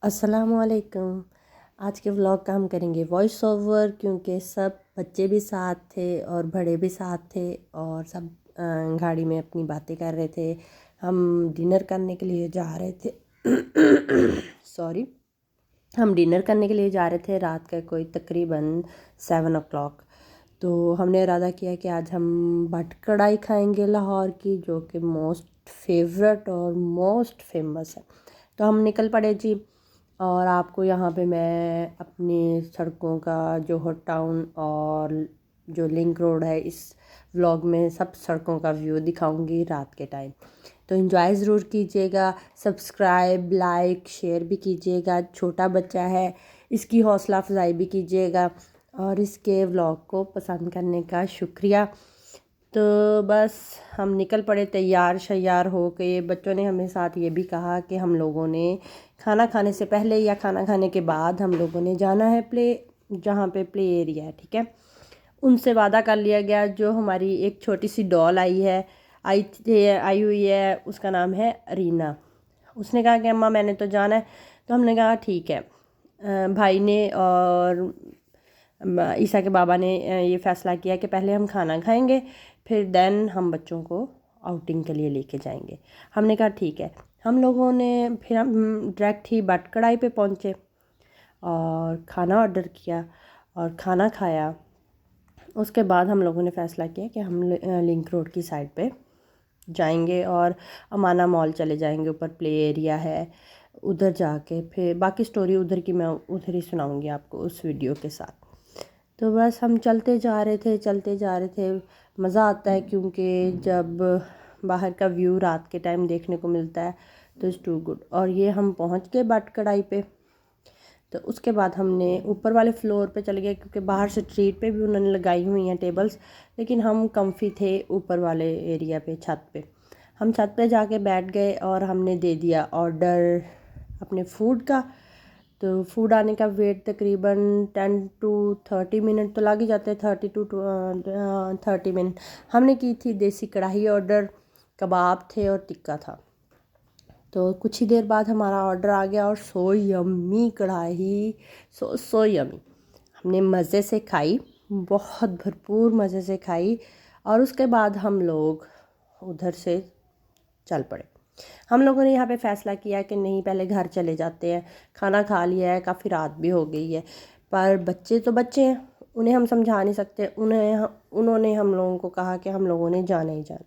अस्सलामुअलैकुम। आज के व्लॉग का हम करेंगे वॉइस ओवर, क्योंकि सब बच्चे भी साथ थे और बड़े भी साथ थे और सब गाड़ी में अपनी बातें कर रहे थे। हम डिनर करने के लिए जा रहे थे सॉरी, हम डिनर करने के लिए जा रहे थे रात का कोई तकरीबन 7 o'clock। तो हमने इरादा किया कि आज हम बट कढ़ाई खाएंगे लाहौर की, जो कि मोस्ट फेवरेट और मोस्ट फेमस है। तो हम निकल पड़े जी। और आपको यहाँ पे मैं अपनी सड़कों का, जोहर टाउन और जो लिंक रोड है, इस व्लॉग में सब सड़कों का व्यू दिखाऊंगी रात के टाइम। तो एंजॉय ज़रूर कीजिएगा, सब्सक्राइब लाइक शेयर भी कीजिएगा। छोटा बच्चा है, इसकी हौसला अफजाई भी कीजिएगा और इसके व्लॉग को पसंद करने का शुक्रिया। तो बस हम निकल पड़े तैयार शैयार हो के। बच्चों ने हमें साथ ये भी कहा कि हम लोगों ने खाना खाने से पहले या खाना खाने के बाद हम लोगों ने जाना है जहाँ पे प्ले एरिया है, ठीक है। उनसे वादा कर लिया गया। जो हमारी एक छोटी सी डॉल आई हुई है, उसका नाम है अरीना। उसने कहा कि अम्मा मैंने तो जाना है। तो हमने कहा ठीक है। भाई ने और ईसा के बाबा ने ये फ़ैसला किया कि पहले हम खाना खाएंगे, फिर देन हम बच्चों को आउटिंग के लिए लेके जाएंगे। हमने कहा ठीक है। हम लोगों ने फिर हम डायरेक्ट ही बट कढ़ाई पे पहुँचे और खाना ऑर्डर किया और खाना खाया। उसके बाद हम लोगों ने फ़ैसला किया कि हम लिंक रोड की साइड पे जाएंगे और अमाना मॉल चले जाएंगे। ऊपर प्ले एरिया है, उधर जाके फिर बाकी स्टोरी उधर की मैं उधर ही सुनाऊंगी आपको उस वीडियो के साथ। तो बस हम चलते जा रहे थे। मज़ा आता है क्योंकि जब बाहर का व्यू रात के टाइम देखने को मिलता है तो इट्स टू गुड। और ये हम पहुंच गए बट कढ़ाई पे। तो उसके बाद हमने ऊपर वाले फ्लोर पे चले गए, क्योंकि बाहर से स्ट्रीट पे भी उन्होंने लगाई हुई हैं टेबल्स, लेकिन हम कम्फी थे ऊपर वाले एरिया पे, छत पे। हम छत पे जाके बैठ गए और हमने दे दिया ऑर्डर अपने फूड का। तो फूड आने का वेट तकरीबन 10 to 30 मिनट तो लग ही जाते हैं, 30 मिनट। हमने की थी देसी कढ़ाई ऑर्डर, कबाब थे और टिक्का था। तो कुछ ही देर बाद हमारा ऑर्डर आ गया और सो यम्मी कढ़ाई, सो यम्मी। हमने मज़े से खाई, बहुत भरपूर मज़े से खाई। और उसके बाद हम लोग उधर से चल पड़े। हम लोगों ने यहाँ पे फ़ैसला किया कि नहीं, पहले घर चले जाते हैं। खाना खा लिया है, काफ़ी रात भी हो गई है, पर बच्चे तो बच्चे हैं, उन्हें हम समझा नहीं सकते। उन्होंने हम लोगों को कहा कि हम लोगों ने जाना ही जाना।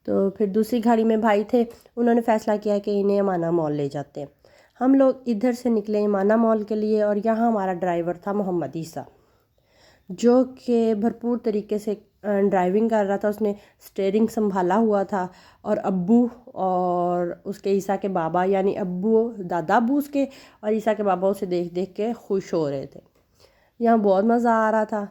तो फिर दूसरी गाड़ी में भाई थे, उन्होंने फ़ैसला किया कि इन्हें अमाना मॉल ले जाते हैं। हम लोग इधर से निकले अमाना मॉल के लिए और यहाँ हमारा ड्राइवर था मोहम्मद ईसा, जो कि भरपूर तरीके से ड्राइविंग कर रहा था। उसने स्टीयरिंग संभाला हुआ था और अब्बू और उसके ईसा के बाबा, यानी दादा अब्बू उसके और ईसा के बाबा उसे देख देख के खुश हो रहे थे। यहाँ बहुत मज़ा आ रहा था।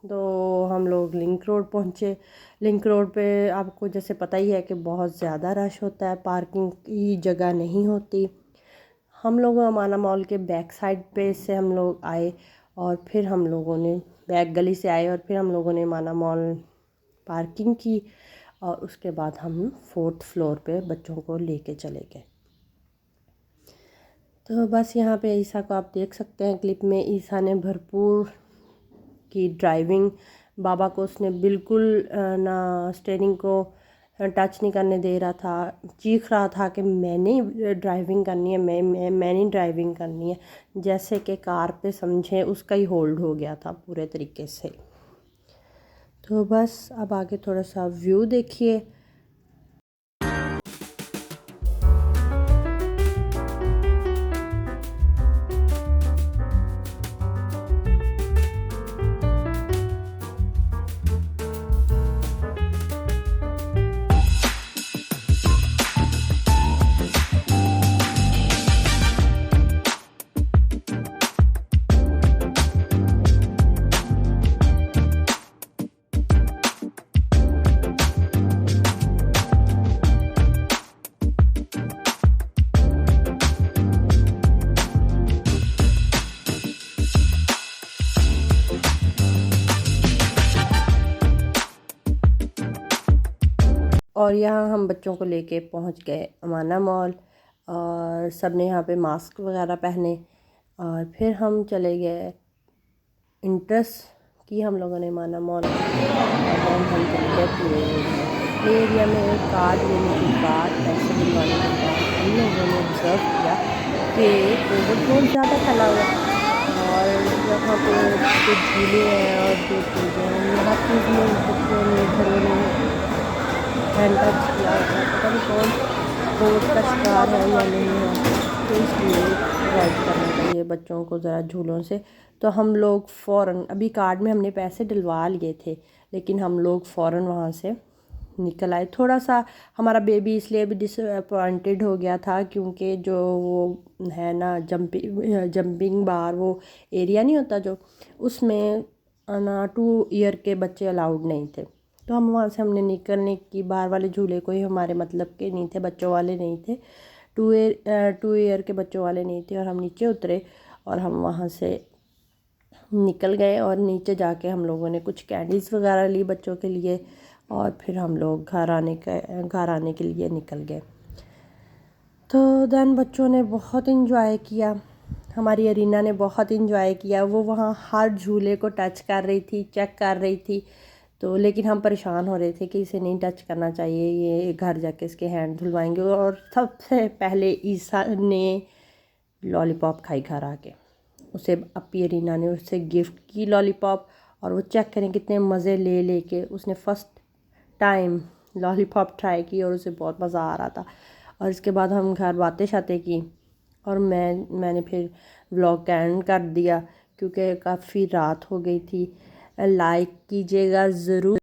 तो हम लोग लिंक रोड पहुँचे। लिंक रोड पे आपको जैसे पता ही है कि बहुत ज़्यादा रश होता है, पार्किंग की जगह नहीं होती। हम लोग अमाना मॉल के बैक साइड पे से हम लोग आए और फिर हम लोगों ने बैक गली से आए और फिर हम लोगों ने अमाना मॉल पार्किंग की और उसके बाद हम 4th फ्लोर पे बच्चों को लेके चले गए। तो बस यहाँ पे ईसा को आप देख सकते हैं क्लिप में। ईसा ने भरपूर की ड्राइविंग। बाबा को उसने बिल्कुल ना स्टीयरिंग को टच नहीं करने दे रहा था, चीख रहा था कि मैंने ड्राइविंग करनी है, मैंने ड्राइविंग करनी है, जैसे कि कार पे समझे उसका ही होल्ड हो गया था पूरे तरीके से। तो बस अब आगे थोड़ा सा व्यू देखिए। और यहाँ हम बच्चों को लेके पहुँच गए अमाना मॉल और सब ने यहाँ पे मास्क वगैरह पहने और फिर हम चले गए इंटरेस्ट की हम लोगों ने माना मॉल और then हम चले गए प्ले एरिया में कार्ड लेने के बाद पैसे दिलवाने के बाद हम लोगों ने ऑब्ज़र्व किया कि कोविड बहुत ज़्यादा फैला हुआ और यहाँ पे जो झूले हैं और जो चीज़ें हैं हर चीज़ में बच्चों ने घरों में हैंड टच किया होता है, पता नहीं कौन कोविड का शिकार है या नहीं है, तो इसलिए अवॉइड करना चाहिए बच्चों को ज़रा झूलों से। तो हम लोग फ़ौरन अभी कार्ड में हमने पैसे डलवा लिए थे, लेकिन हम लोग फ़ौरन वहाँ से निकल आए। थोड़ा सा हमारा बेबी इसलिए भी डिसअपॉइंटेड हो गया था क्योंकि जो वो है ना जंपिंग बार वो एरिया नहीं होता जो, उसमें ना 2 ईयर के बच्चे अलाउड नहीं थे। तो हम वहाँ से हमने निकलने की बाहर वाले झूले कोई हमारे मतलब के नहीं थे, बच्चों वाले नहीं थे, 2 ईयर के बच्चों वाले नहीं थे। और हम नीचे उतरे और हम वहाँ से निकल गए और नीचे जाके हम लोगों ने कुछ कैंडीज़ वगैरह ली बच्चों के लिए और फिर हम लोग घर आने के लिए निकल गए। तो देन बच्चों ने बहुत इन्जॉय किया, हमारी अरीना ने बहुत इन्जॉय किया। वो वहाँ हर झूले को टच कर रही थी, चेक कर रही थी। तो लेकिन हम परेशान हो रहे थे कि इसे नहीं टच करना चाहिए, ये घर जाके इसके हैंड धुलवाएंगे। और सबसे पहले ईसा ने लॉलीपॉप खाई घर आके, उसे अपी अरीना ने उससे गिफ्ट की लॉलीपॉप और वो चेक करें कितने मज़े ले लेके उसने फ़र्स्ट टाइम लॉलीपॉप ट्राई की और उसे बहुत मज़ा आ रहा था। और इसके बाद हम घर बातें शातें की और मैंने फिर व्लॉग का एंड कर दिया क्योंकि काफ़ी रात हो गई थी। लाइक कीजिएगा ज़रूर।